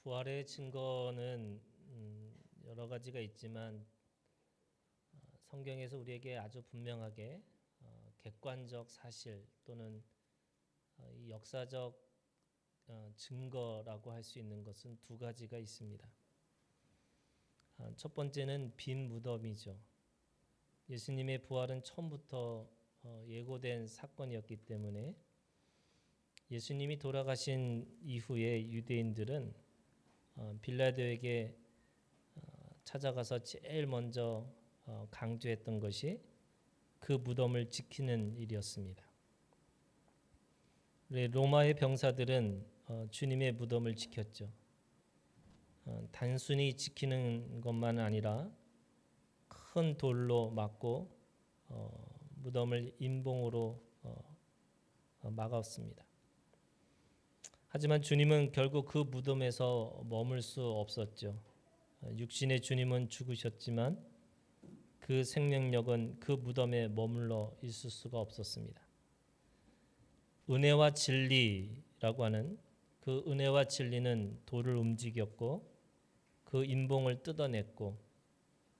부활의 증거는 여러 가지가 있지만 성경에서 우리에게 아주 분명하게 객관적 사실 또는 이 역사적 증거라고 할 수 있는 것은 두 가지가 있습니다. 첫 번째는 빈 무덤이죠. 예수님의 부활은 처음부터 예고된 사건이었기 때문에 예수님이 돌아가신 이후에 유대인들은 빌라도에게 찾아가서 제일 먼저 강조했던 것이 그 무덤을 지키는 일이었습니다. 로마의 병사들은 주님의 무덤을 지켰죠. 단순히 지키는 것만 아니라 큰 돌로 막고 무덤을 임봉으로 막았습니다. 하지만 주님은 결국 그 무덤에서 머물 수 없었죠. 육신의 주님은 죽으셨지만 그 생명력은 그 무덤에 머물러 있을 수가 없었습니다. 은혜와 진리라고 하는 그 은혜와 진리는 돌을 움직였고 그 임봉을 뜯어냈고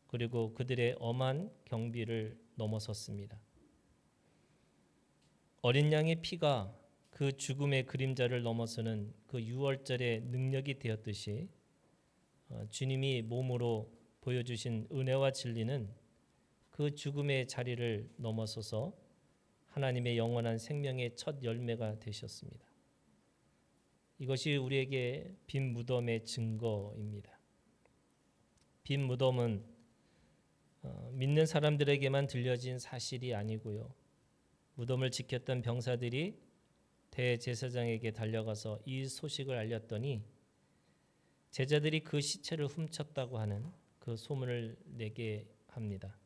그리고 그들의 엄한 경비를 넘어섰습니다. 어린 양의 피가 그 죽음의 그림자를 넘어서는 그 유월절의 능력이 되었듯이 주님이 몸으로 보여주신 은혜와 진리는 그 죽음의 자리를 넘어서서 하나님의 영원한 생명의 첫 열매가 되셨습니다. 이것이 우리에게 빈 무덤의 증거입니다. 빈 무덤은 믿는 사람들에게만 들려진 사실이 아니고요. 무덤을 지켰던 병사들이 대제사장에게 달려가서 이 소식을 알렸더니 제자들이 그 시체를 훔쳤다고 하는 그 소문을 내게 합니다.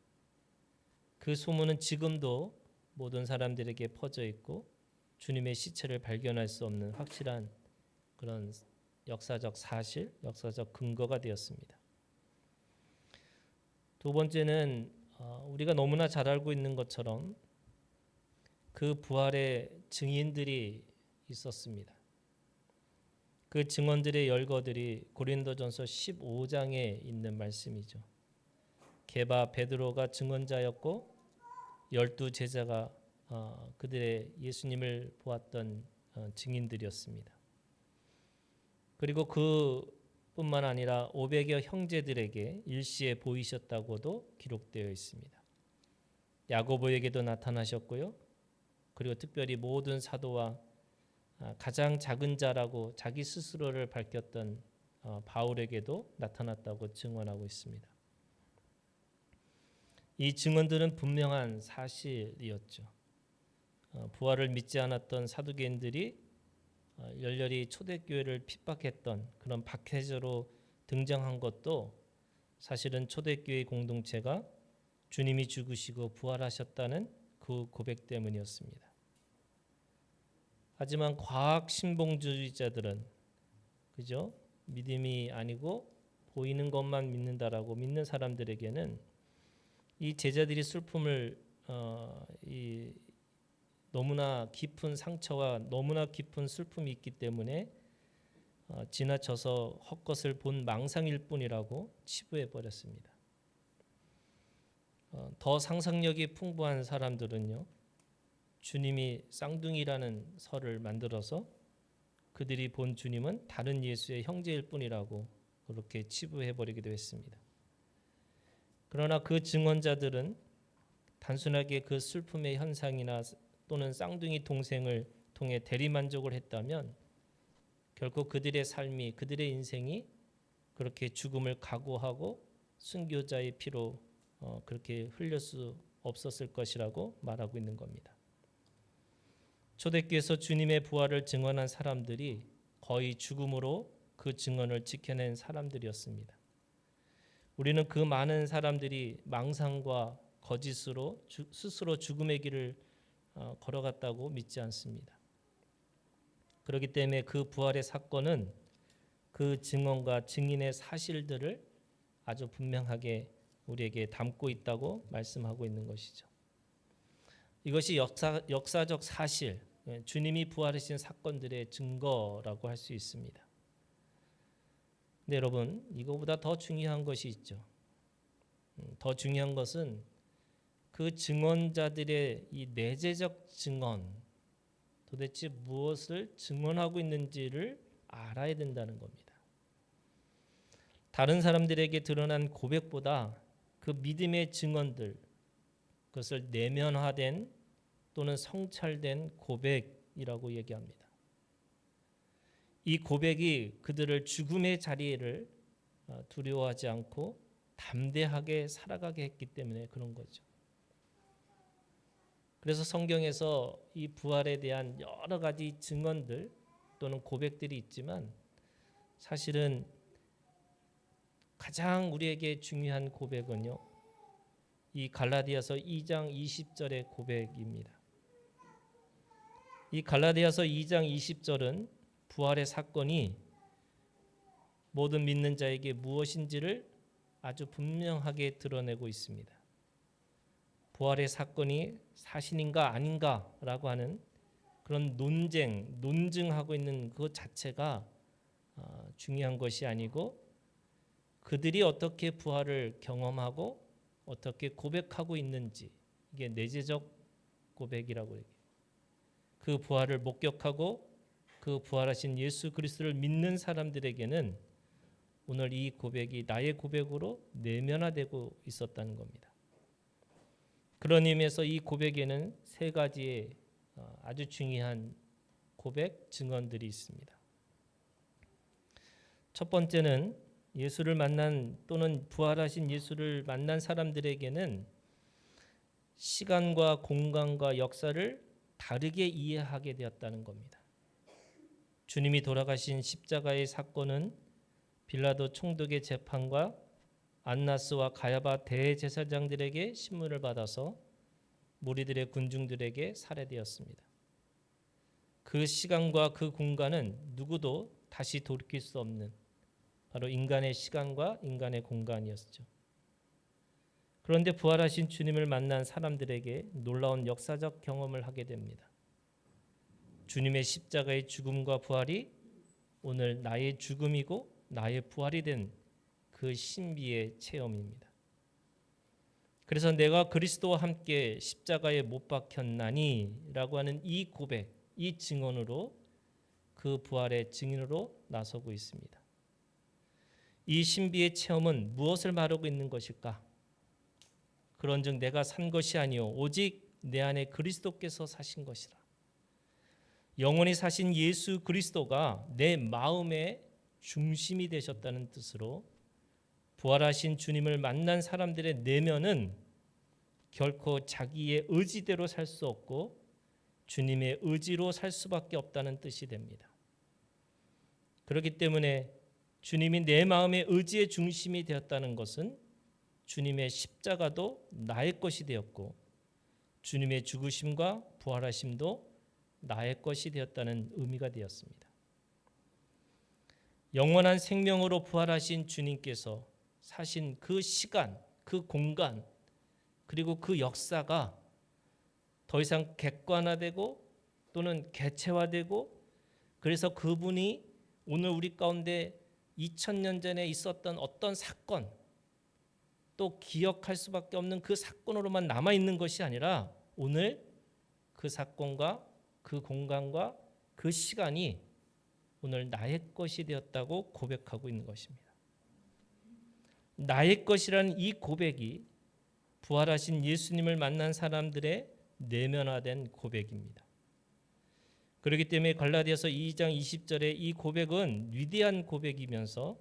그 소문은 지금도 모든 사람들에게 퍼져 있고 주님의 시체를 발견할 수 없는 확실한 그런 역사적 사실, 역사적 근거가 되었습니다. 두 번째는 우리가 너무나 잘 알고 있는 것처럼 그 부활의 증인들이 있었습니다. 그 증언들의 열거들이 고린도전서 15장에 있는 말씀이죠. 게바 베드로가 증언자였고 12제자가 그들의 예수님을 보았던 증인들이었습니다. 그리고 그뿐만 아니라 500여 형제들에게 일시에 보이셨다고도 기록되어 있습니다. 야고보에게도 나타나셨고요. 그리고 특별히 모든 사도와 가장 작은 자라고 자기 스스로를 밝혔던 바울에게도 나타났다고 증언하고 있습니다. 이 증언들은 분명한 사실이었죠. 부활을 믿지 않았던 사두개인들이 열렬히 초대교회를 핍박했던 그런 박해자로 등장한 것도 사실은 초대교회 공동체가 주님이 죽으시고 부활하셨다는 그 고백 때문이었습니다. 하지만 과학 신봉주의자들은 그죠? 믿음이 아니고 보이는 것만 믿는다라고 믿는 사람들에게는 이 제자들이 슬픔을 너무나 깊은 상처와 너무나 깊은 슬픔이 있기 때문에 지나쳐서 헛것을 본 망상일 뿐이라고 치부해 버렸습니다. 더 상상력이 풍부한 사람들은요, 주님이 쌍둥이라는 설을 만들어서 그들이 본 주님은 다른 예수의 형제일 뿐이라고 그렇게 치부해 버리기도 했습니다. 그러나 그 증언자들은 단순하게 그 슬픔의 현상이나 또는 쌍둥이 동생을 통해 대리만족을 했다면 결코 그들의 삶이, 그들의 인생이 그렇게 죽음을 각오하고 순교자의 피로 그렇게 흘릴 수 없었을 것이라고 말하고 있는 겁니다. 초대교회에서 주님의 부활을 증언한 사람들이 거의 죽음으로 그 증언을 지켜낸 사람들이었습니다. 우리는 그 많은 사람들이 망상과 거짓으로 스스로 죽음의 길을 걸어갔다고 믿지 않습니다. 그렇기 때문에 그 부활의 사건은 그 증언과 증인의 사실들을 아주 분명하게 우리에게 담고 있다고 말씀하고 있는 것이죠. 이것이 역사적 사실, 주님이 부활하신 사건들의 증거라고 할 수 있습니다. 근데 여러분, 이거보다 더 중요한 것이 있죠. 더 중요한 것은 그 증언자들의 이 내재적 증언, 도대체 무엇을 증언하고 있는지를 알아야 된다는 겁니다. 다른 사람들에게 드러난 고백보다 그 믿음의 증언들, 그것을 내면화된 또는 성찰된 고백이라고 얘기합니다. 이 고백이 그들을 죽음의 자리를 두려워하지 않고 담대하게 살아가게 했기 때문에 그런 거죠. 그래서 성경에서 이 부활에 대한 여러 가지 증언들 또는 고백들이 있지만 사실은 가장 우리에게 중요한 고백은요, 이 갈라디아서 2장 20절의 고백입니다. 이 갈라디아서 2장 20절은 부활의 사건이 모든 믿는 자에게 무엇인지를 아주 분명하게 드러내고 있습니다. 부활의 사건이 사실인가 아닌가라고 하는 그런 논증하고 있는 그 자체가 중요한 것이 아니고 그들이 어떻게 부활을 경험하고 어떻게 고백하고 있는지, 이게 내재적 고백이라고 얘기해요. 그 부활을 목격하고 그 부활하신 예수 그리스도를 믿는 사람들에게는 오늘 이 고백이 나의 고백으로 내면화되고 있었다는 겁니다. 그런 의미에서 이 고백에는 세 가지의 아주 중요한 고백 증언들이 있습니다. 첫 번째는 예수를 만난 또는 부활하신 예수를 만난 사람들에게는 시간과 공간과 역사를 다르게 이해하게 되었다는 겁니다. 주님이 돌아가신 십자가의 사건은 빌라도 총독의 재판과 안나스와 가야바 대제사장들에게 신문을 받아서 무리들의 군중들에게 살해되었습니다. 그 시간과 그 공간은 누구도 다시 돌이킬 수 없는 바로 인간의 시간과 인간의 공간이었죠. 그런데 부활하신 주님을 만난 사람들에게 놀라운 역사적 경험을 하게 됩니다. 주님의 십자가의 죽음과 부활이 오늘 나의 죽음이고 나의 부활이 된 그 신비의 체험입니다. 그래서 내가 그리스도와 함께 십자가에 못 박혔나니 라고 하는 이 고백, 이 증언으로 그 부활의 증인으로 나서고 있습니다. 이 신비의 체험은 무엇을 말하고 있는 것일까? 그런즉 내가 산 것이 아니요 오직 내 안에 그리스도께서 사신 것이라. 영원히 사신 예수 그리스도가 내 마음의 중심이 되셨다는 뜻으로 부활하신 주님을 만난 사람들의 내면은 결코 자기의 의지대로 살 수 없고 주님의 의지로 살 수밖에 없다는 뜻이 됩니다. 그렇기 때문에 주님이 내 마음의 의지의 중심이 되었다는 것은 주님의 십자가도 나의 것이 되었고 주님의 죽으심과 부활하심도 나의 것이 되었다는 의미가 되었습니다. 영원한 생명으로 부활하신 주님께서 사신 그 시간, 그 공간, 그리고 그 역사가 더 이상 객관화되고 또는 개체화되고 그래서 그분이 오늘 우리 가운데 2000년 전에 있었던 어떤 사건 또 기억할 수밖에 없는 그 사건으로만 남아있는 것이 아니라 오늘 그 사건과 그 공간과 그 시간이 오늘 나의 것이 되었다고 고백하고 있는 것입니다. 나의 것이라는 이 고백이 부활하신 예수님을 만난 사람들의 내면화된 고백입니다. 그렇기 때문에 갈라디아서 2장 20절의 이 고백은 위대한 고백이면서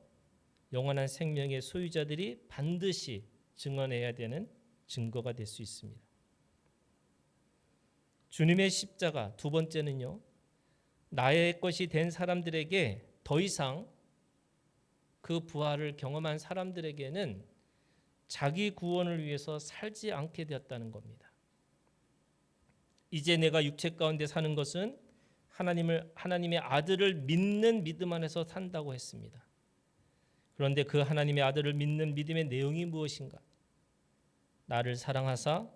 영원한 생명의 소유자들이 반드시 증언해야 되는 증거가 될 수 있습니다. 주님의 십자가 두 번째는요. 나의 것이 된 사람들에게 더 이상 그 부활을 경험한 사람들에게는 자기 구원을 위해서 살지 않게 되었다는 겁니다. 이제 내가 육체 가운데 사는 것은 하나님의 아들을 믿는 믿음 안에서 산다고 했습니다. 그런데 그 하나님의 아들을 믿는 믿음의 내용이 무엇인가? 나를 사랑하사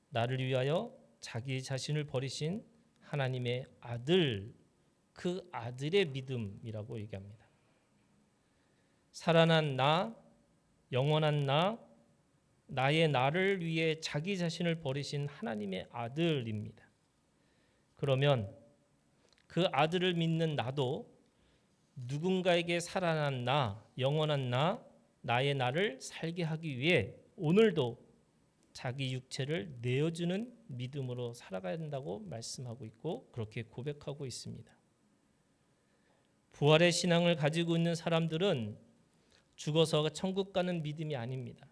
나를 위하여 자기 자신을 버리신 하나님의 아들, 그 아들의 믿음이라고 얘기합니다. 살아난 나, 영원한 나, 나의 나를 위해 자기 자신을 버리신 하나님의 아들입니다. 그러면 그 아들을 믿는 나도 누군가에게 살아난 나, 영원한 나, 나의 나를 살게 하기 위해 오늘도 자기 육체를 내어주는 믿음으로 살아가야 한다고 말씀하고 있고 그렇게 고백하고 있습니다. 부활의 신앙을 가지고 있는 사람들은 죽어서 천국 가는 믿음이 아닙니다.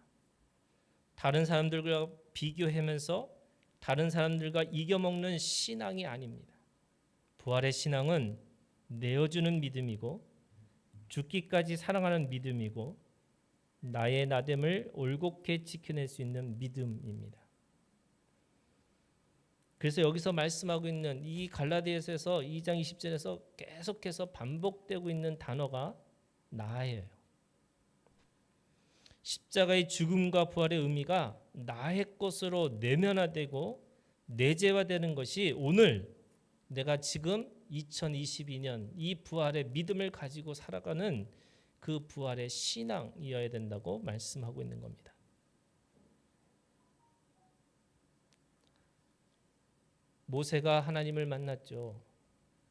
다른 사람들과 비교하면서 다른 사람들과 이겨먹는 신앙이 아닙니다. 부활의 신앙은 내어주는 믿음이고 죽기까지 사랑하는 믿음이고 나의 나됨을 올곧게 지켜낼 수 있는 믿음입니다. 그래서 여기서 말씀하고 있는 이 갈라디아서에서 2장 20절에서 계속해서 반복되고 있는 단어가 나예요. 십자가의 죽음과 부활의 의미가 나의 것으로 내면화되고 내재화되는 것이 오늘 내가 지금 2022년 이 부활의 믿음을 가지고 살아가는 그 부활의 신앙이어야 된다고 말씀하고 있는 겁니다. 모세가 하나님을 만났죠.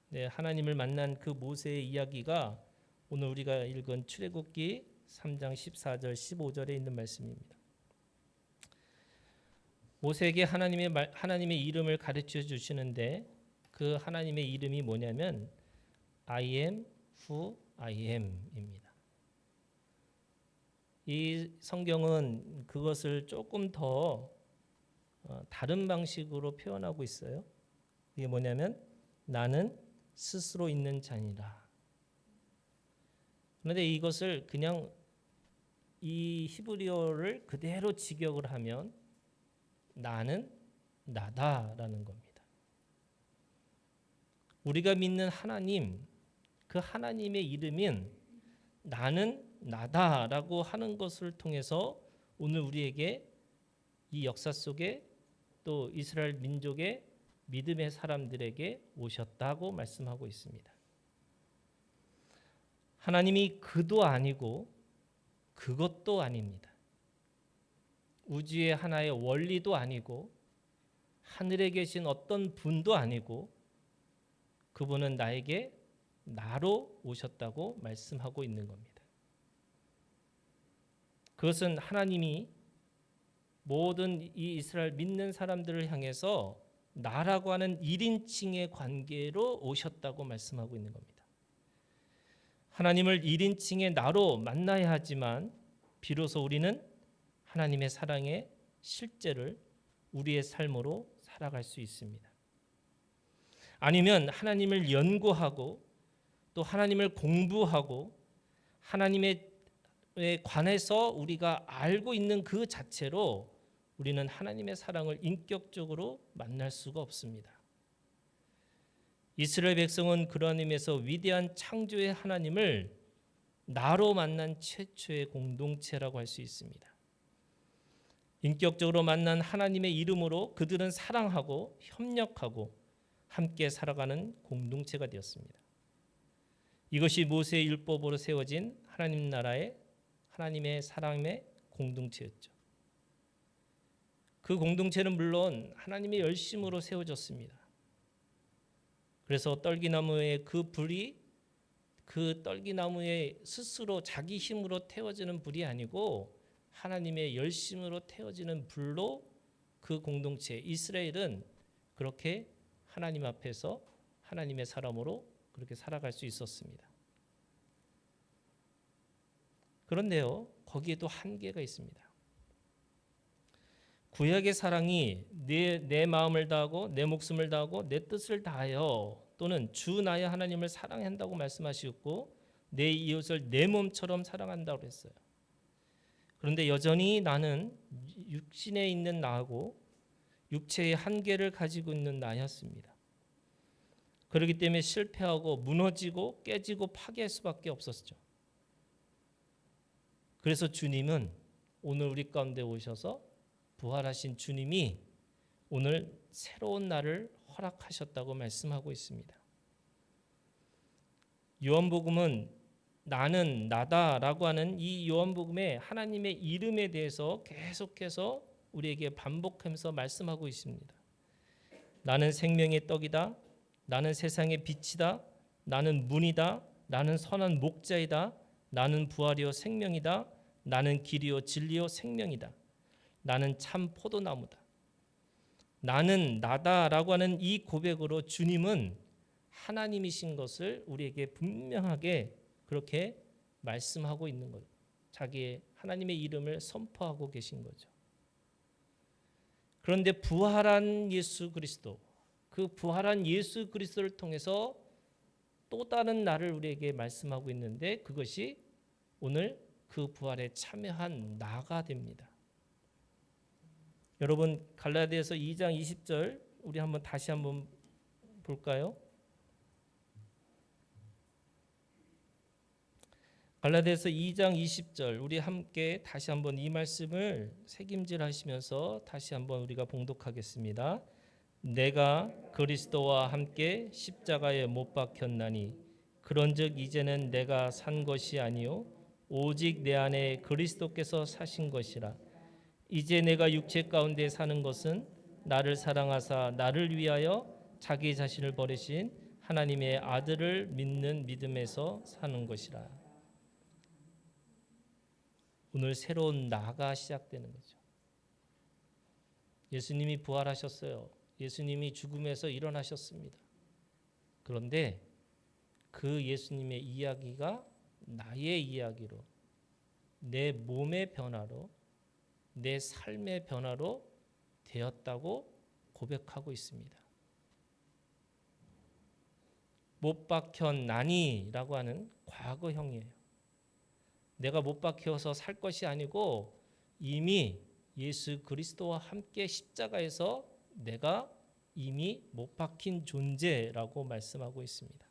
네, 하나님을 만난 그 모세의 이야기가 오늘 우리가 읽은 출애굽기 3장 14절 15절에 있는 말씀입니다. 모세에게 하나님의 이름을 가르쳐 주시는데 그 하나님의 이름이 뭐냐면 I am who I am입니다. 이 성경은 그것을 조금 더 다른 방식으로 표현하고 있어요. 이게 뭐냐면 나는 스스로 있는 자니라. 그런데 이것을 그냥 이 히브리어를 그대로 직역을 하면 나는 나다라는 겁니다. 우리가 믿는 하나님, 그 하나님의 이름인 나는 나다라고 하는 것을 통해서 오늘 우리에게 이 역사 속에 또 이스라엘 민족의 믿음의 사람들에게 오셨다고 말씀하고 있습니다. 하나님이 그도 아니고 그것도 아닙니다. 우주의 하나의 원리도 아니고 하늘에 계신 어떤 분도 아니고 그분은 나에게 나로 오셨다고 말씀하고 있는 겁니다. 그것은 하나님이 모든 이 이스라엘 믿는 사람들을 향해서 나라고 하는 1인칭의 관계로 오셨다고 말씀하고 있는 겁니다. 하나님을 1인칭의 나로 만나야 하지만 비로소 우리는 하나님의 사랑의 실제를 우리의 삶으로 살아갈 수 있습니다. 아니면 하나님을 연구하고 또 하나님을 공부하고 하나님에 관해서 우리가 알고 있는 그 자체로 우리는 하나님의 사랑을 인격적으로 만날 수가 없습니다. 이스라엘 백성은 그런 의미에서 위대한 창조의 하나님을 나로 만난 최초의 공동체라고 할 수 있습니다. 인격적으로 만난 하나님의 이름으로 그들은 사랑하고 협력하고 함께 살아가는 공동체가 되었습니다. 이것이 모세의 율법으로 세워진 하나님 나라의 하나님의 사랑의 공동체였죠. 그 공동체는 물론 하나님의 열심으로 세워졌습니다. 그래서 떨기나무의 그 불이 그 떨기나무의 스스로 자기 힘으로 태워지는 불이 아니고 하나님의 열심으로 태워지는 불로 그 공동체 이스라엘은 그렇게 하나님 앞에서 하나님의 사람으로 그렇게 살아갈 수 있었습니다. 그런데요, 거기에도 한계가 있습니다. 구약의 사랑이 내 마음을 다하고 내 목숨을 다하고 내 뜻을 다하여 또는 주 나의 하나님을 사랑한다고 말씀하셨고 내 이웃을 내 몸처럼 사랑한다고 했어요. 그런데 여전히 나는 육신에 있는 나하고 육체의 한계를 가지고 있는 나였습니다. 그렇기 때문에 실패하고 무너지고 깨지고 파괴할 수밖에 없었죠. 그래서 주님은 오늘 우리 가운데 오셔서 부활하신 주님이 오늘 새로운 날을 허락하셨다고 말씀하고 있습니다. 요한복음은 나는 나다라고 하는 이 요한복음에 하나님의 이름에 대해서 계속해서 우리에게 반복하면서 말씀하고 있습니다. 나는 생명의 떡이다. 나는 세상의 빛이다. 나는 문이다. 나는 선한 목자이다. 나는 부활이요 생명이다. 나는 길이요 진리요 생명이다. 나는 참 포도나무다. 나는 나다라고 하는 이 고백으로 주님은 하나님이신 것을 우리에게 분명하게 그렇게 말씀하고 있는 거죠. 자기의 하나님의 이름을 선포하고 계신 거죠. 그런데 부활한 예수 그리스도, 그 부활한 예수 그리스도를 통해서 또 다른 나를 우리에게 말씀하고 있는데 그것이 오늘 그 부활에 참여한 나가 됩니다. 여러분 갈라디아서 2장 20절 우리 다시 한번 볼까요? 갈라디아서 2장 20절 우리 함께 다시 한번 이 말씀을 새김질하시면서 다시 한번 우리가 봉독하겠습니다. 내가 그리스도와 함께 십자가에 못 박혔나니 그런즉 이제는 내가 산 것이 아니요 오직 내 안에 그리스도께서 사신 것이라. 이제 내가 육체 가운데 사는 것은 나를 사랑하사 나를 위하여 자기 자신을 버리신 하나님의 아들을 믿는 믿음에서 사는 것이라. 오늘 새로운 나가 시작되는 거죠. 예수님이 부활하셨어요. 예수님이 죽음에서 일어나셨습니다. 그런데 그 예수님의 이야기가 나의 이야기로, 내 몸의 변화로, 내 삶의 변화로 되었다고 고백하고 있습니다. 못 박혔나니라고 하는 과거형이에요. 내가 못 박혀서 살 것이 아니고 이미 예수 그리스도와 함께 십자가에서 내가 이미 못 박힌 존재라고 말씀하고 있습니다.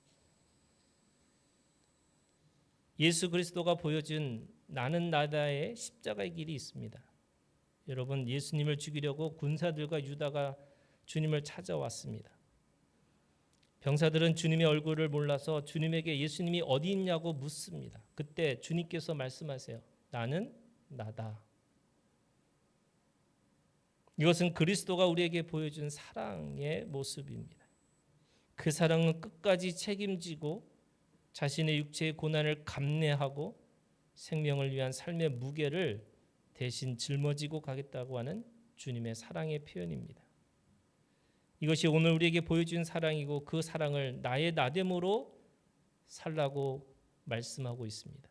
예수 그리스도가 보여준 나는 나다의 십자가의 길이 있습니다. 여러분 예수님을 죽이려고 군사들과 유다가 주님을 찾아왔습니다. 병사들은 주님의 얼굴을 몰라서 주님에게 예수님이 어디 있냐고 묻습니다. 그때 주님께서 말씀하세요. 나는 나다. 이것은 그리스도가 우리에게 보여준 사랑의 모습입니다. 그 사랑은 끝까지 책임지고 자신의 육체의 고난을 감내하고 생명을 위한 삶의 무게를 대신 짊어지고 가겠다고 하는 주님의 사랑의 표현입니다. 이것이 오늘 우리에게 보여준 사랑이고 그 사랑을 나의 나됨으로 살라고 말씀하고 있습니다.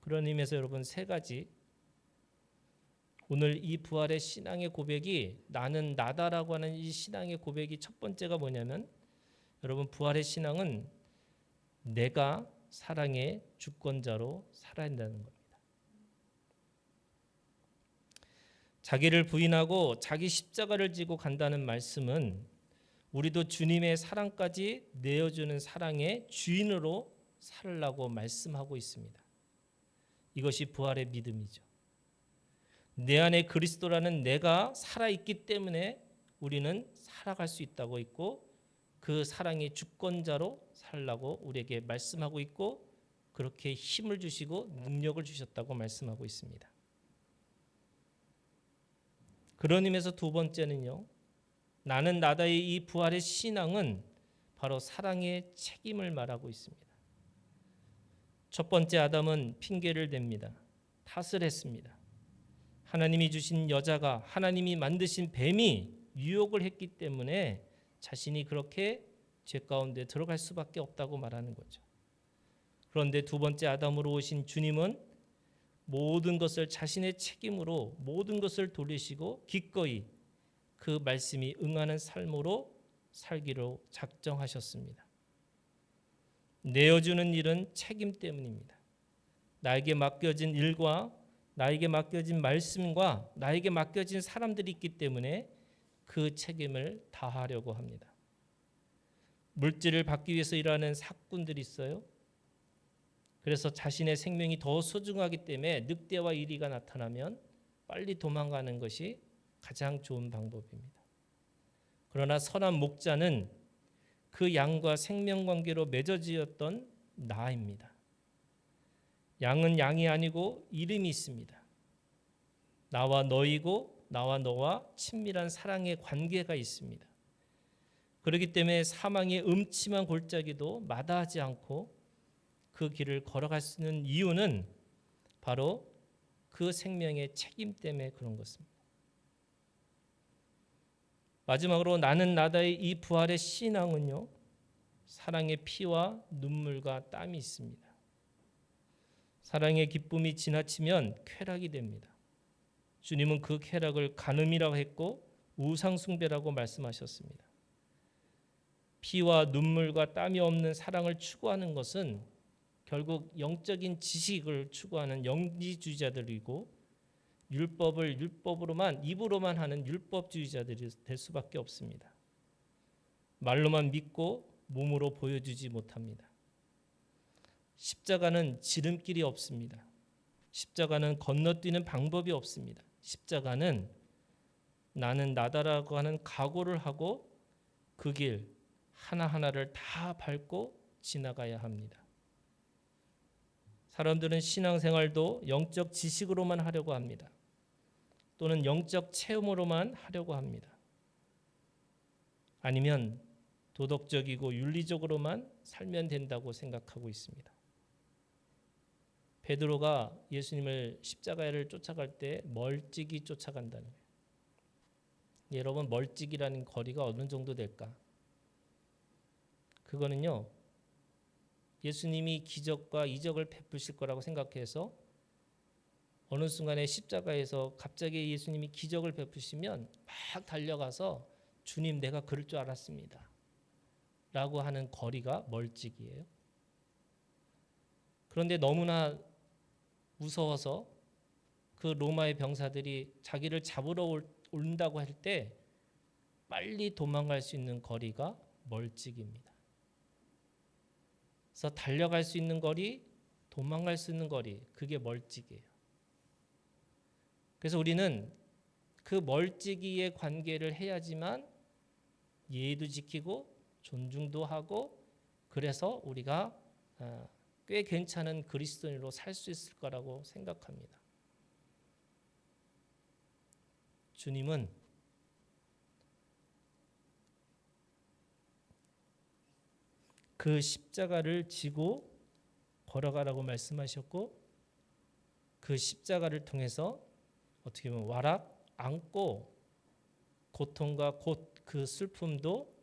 그런 의미에서 여러분 세 가지 오늘 이 부활의 신앙의 고백이 나는 나다라고 하는 이 신앙의 고백이 첫 번째가 뭐냐면 여러분 부활의 신앙은 내가 사랑의 주권자로 살아야 한다는 겁니다. 자기를 부인하고 자기 십자가를 지고 간다는 말씀은 우리도 주님의 사랑까지 내어주는 사랑의 주인으로 살라고 말씀하고 있습니다. 이것이 부활의 믿음이죠. 내 안에 그리스도라는 내가 살아있기 때문에 우리는 살아갈 수 있다고 있고 그 사랑의 주권자로 살라고 우리에게 말씀하고 있고 그렇게 힘을 주시고 능력을 주셨다고 말씀하고 있습니다. 그런 의미에서 두 번째는요. 나는 나다의 이 부활의 신앙은 바로 사랑의 책임을 말하고 있습니다. 첫 번째 아담은 핑계를 댑니다. 탓을 했습니다. 하나님이 주신 여자가 하나님이 만드신 뱀이 유혹을 했기 때문에 자신이 그렇게 죄 가운데 들어갈 수밖에 없다고 말하는 거죠. 그런데 두 번째 아담으로 오신 주님은 모든 것을 자신의 책임으로 모든 것을 돌리시고 기꺼이 그 말씀이 응하는 삶으로 살기로 작정하셨습니다. 내어주는 일은 책임 때문입니다. 나에게 맡겨진 일과 나에게 맡겨진 말씀과 나에게 맡겨진 사람들이 있기 때문에 그 책임을 다하려고 합니다. 물질을 받기 위해서 일하는 사꾼들이 있어요. 그래서 자신의 생명이 더 소중하기 때문에 늑대와 이리가 나타나면 빨리 도망가는 것이 가장 좋은 방법입니다. 그러나 선한 목자는 그 양과 생명관계로 맺어지었던 나입니다. 양은 양이 아니고 이름이 있습니다. 나와 너이고 나와 너와 친밀한 사랑의 관계가 있습니다. 그렇기 때문에 사망의 음침한 골짜기도 마다하지 않고 그 길을 걸어갈 수 있는 이유는 바로 그 생명의 책임 때문에 그런 것입니다. 마지막으로 나는 나다의 이 부활의 신앙은요, 사랑의 피와 눈물과 땀이 있습니다. 사랑의 기쁨이 지나치면 쾌락이 됩니다. 주님은 그 쾌락을 간음이라고 했고 우상숭배라고 말씀하셨습니다. 피와 눈물과 땀이 없는 사랑을 추구하는 것은 결국 영적인 지식을 추구하는 영지주의자들이고 율법을 율법으로만 입으로만 하는 율법주의자들이 될 수밖에 없습니다. 말로만 믿고 몸으로 보여주지 못합니다. 십자가는 지름길이 없습니다. 십자가는 건너뛰는 방법이 없습니다. 십자가는 나는 나다라고 하는 각오를 하고 그 길 하나하나를 다 밟고 지나가야 합니다. 사람들은 신앙생활도 영적 지식으로만 하려고 합니다. 또는 영적 체험으로만 하려고 합니다. 아니면 도덕적이고 윤리적으로만 살면 된다고 생각하고 있습니다. 베드로가 예수님을 십자가를 쫓아갈 때 멀찍이 쫓아간다는 거예요. 여러분, 멀찍이라는 거리가 어느 정도 될까? 그거는요, 예수님이 기적과 이적을 베푸실 거라고 생각해서 어느 순간에 십자가에서 갑자기 예수님이 기적을 베푸시면 막 달려가서 주님, 내가 그럴 줄 알았습니다 라고 하는 거리가 멀찍이에요. 그런데 너무나 무서워서 그 로마의 병사들이 자기를 잡으러 온다고 할 때 빨리 도망갈 수 있는 거리가 멀찍입니다. 그래서 달려갈 수 있는 거리, 도망갈 수 있는 거리, 그게 멀찍이에요. 그래서 우리는 그 멀찍이의 관계를 해야지만 예의도 지키고 존중도 하고, 그래서 우리가 꽤 괜찮은 그리스도인으로 살 수 있을 거라고 생각합니다. 주님은 그 십자가를 지고 걸어가라고 말씀하셨고, 그 십자가를 통해서 어떻게 보면 와락 안고 고통과 그 슬픔도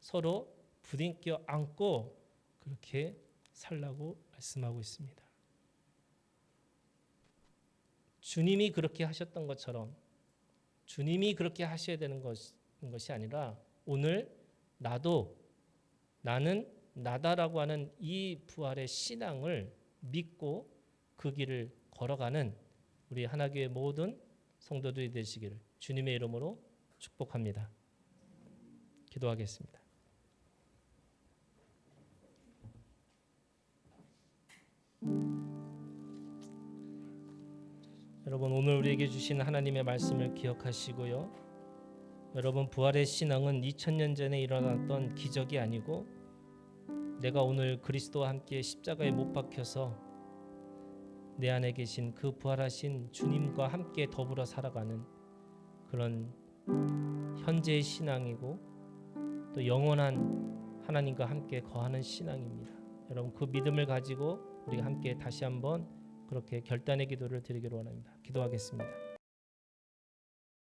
서로 부딪혀 안고 그렇게 살라고 말씀하고 있습니다. 주님이 그렇게 하셨던 것처럼 주님이 그렇게 하셔야 되는 것이 아니라 오늘 나는 나다라고 하는 이 부활의 신앙을 믿고 그 길을 걸어가는 우리 하나교회 모든 성도들이 되시기를 주님의 이름으로 축복합니다. 기도하겠습니다. 여러분, 오늘 우리에게 주신 하나님의 말씀을 기억하시고요. 여러분, 부활의 신앙은 2000년 전에 일어났던 기적이 아니고 내가 오늘 그리스도와 함께 십자가에 못 박혀서 내 안에 계신 그 부활하신 주님과 함께 더불어 살아가는 그런 현재의 신앙이고 또 영원한 하나님과 함께 거하는 신앙입니다. 여러분, 그 믿음을 가지고 우리가 함께 다시 한번 그렇게 결단의 기도를 드리기로 원합니다. 기도하겠습니다.